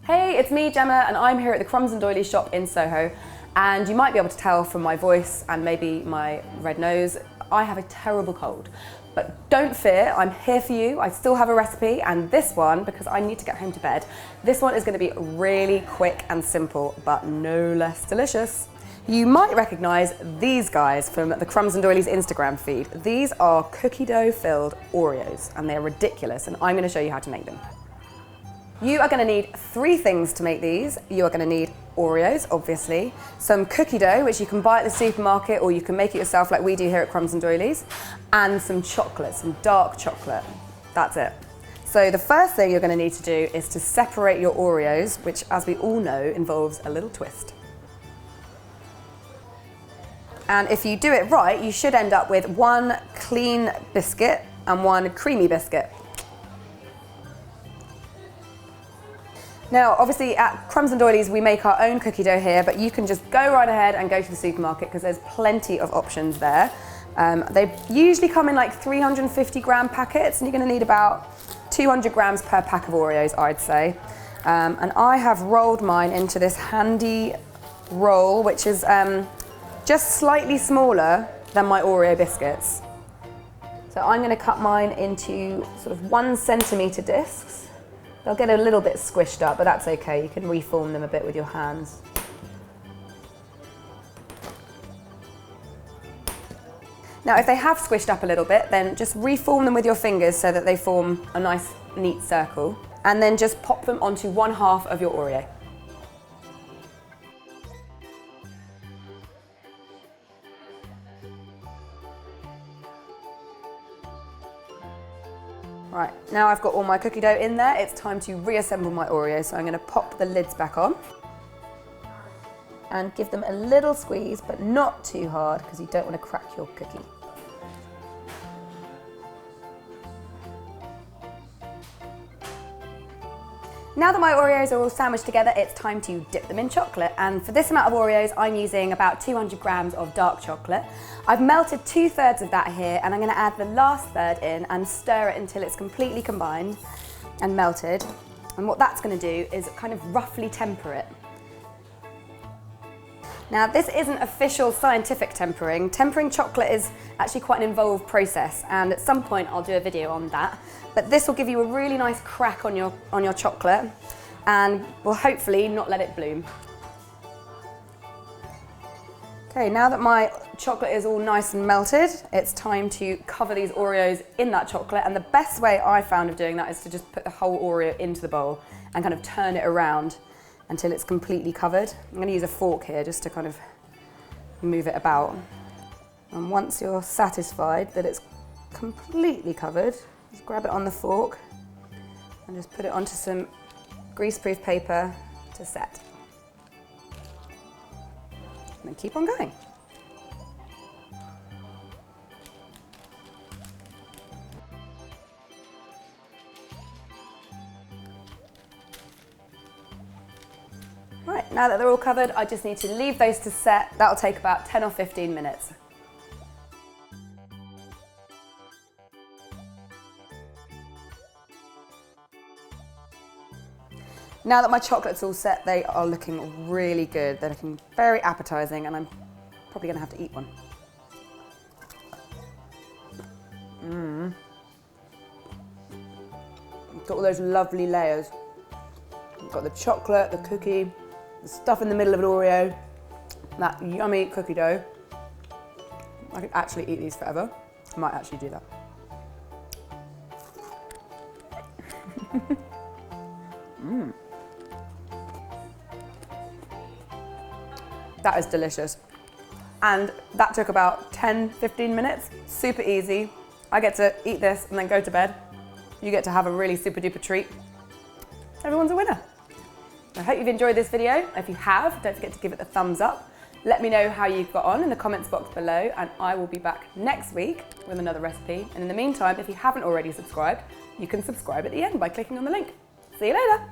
Hey, it's me, Jemma, and I'm here at the Crumbs Doilies shop in Soho. And you might be able to tell from my voice and maybe my red nose, I have a terrible cold. But don't fear, I'm here for you. I still have a recipe, and this one, because I need to get home to bed, this one is going to be really quick and simple, but no less delicious. You might recognise these guys from the Crumbs Doilies Instagram feed. These are cookie dough filled Oreos, and they're ridiculous, and I'm going to show you how to make them. You are going to need 3 things to make these. You are going to need Oreos, obviously, some cookie dough, which you can buy at the supermarket or you can make it yourself like we do here at Crumbs Doilies, and some chocolate, some dark chocolate. That's it. So the first thing you're going to need to do is to separate your Oreos, which, as we all know, involves a little twist. And if you do it right, you should end up with 1 clean biscuit and 1 creamy biscuit. Now, obviously at Crumbs Doilies we make our own cookie dough here, but you can just go right ahead and go to the supermarket because there's plenty of options there. They usually come in like 350 gram packets, and you're going to need about 200 grams per pack of Oreos, I'd say. And I have rolled mine into this handy roll, which is just slightly smaller than my Oreo biscuits. So I'm going to cut mine into sort of 1 centimetre discs. They'll get a little bit squished up, but that's okay. You can reform them a bit with your hands. Now, if they have squished up a little bit, then just reform them with your fingers so that they form a nice, neat circle. And then just pop them onto 1/2 of your Oreo. Right, now I've got all my cookie dough in there, it's time to reassemble my Oreos. So I'm going to pop the lids back on and give them a little squeeze, but not too hard because you don't want to crack your cookie. Now that my Oreos are all sandwiched together, it's time to dip them in chocolate. And for this amount of Oreos, I'm using about 200 grams of dark chocolate. I've melted 2/3 of that here, and I'm going to add the last third in and stir it until it's completely combined and melted. And what that's going to do is kind of roughly temper it. Now, this isn't official scientific tempering. Tempering chocolate is actually quite an involved process, and at some point I'll do a video on that. But this will give you a really nice crack on your chocolate and will hopefully not let it bloom. Okay, now that my chocolate is all nice and melted, it's time to cover these Oreos in that chocolate, and the best way I found of doing that is to just put the whole Oreo into the bowl and kind of turn it around until it's completely covered. I'm going to use a fork here just to kind of move it about. And once you're satisfied that it's completely covered, just grab it on the fork and just put it onto some greaseproof paper to set. And then keep on going. Right, now that they're all covered, I just need to leave those to set. That'll take about 10 or 15 minutes. Now that my chocolate's all set, they are looking really good. They're looking very appetizing, and I'm probably going to have to eat one. Got all those lovely layers. You've got the chocolate, the cookie, the stuff in the middle of an Oreo, that yummy cookie dough. I could actually eat these forever. I might actually do that. That is delicious. And that took about 10-15 minutes. Super easy. I get to eat this and then go to bed. You get to have a really super duper treat. Everyone's a winner. I hope you've enjoyed this video. If you have, don't forget to give it the thumbs up. Let me know how you've got on in the comments box below, and I will be back next week with another recipe. And in the meantime, if you haven't already subscribed, you can subscribe at the end by clicking on the link. See you later.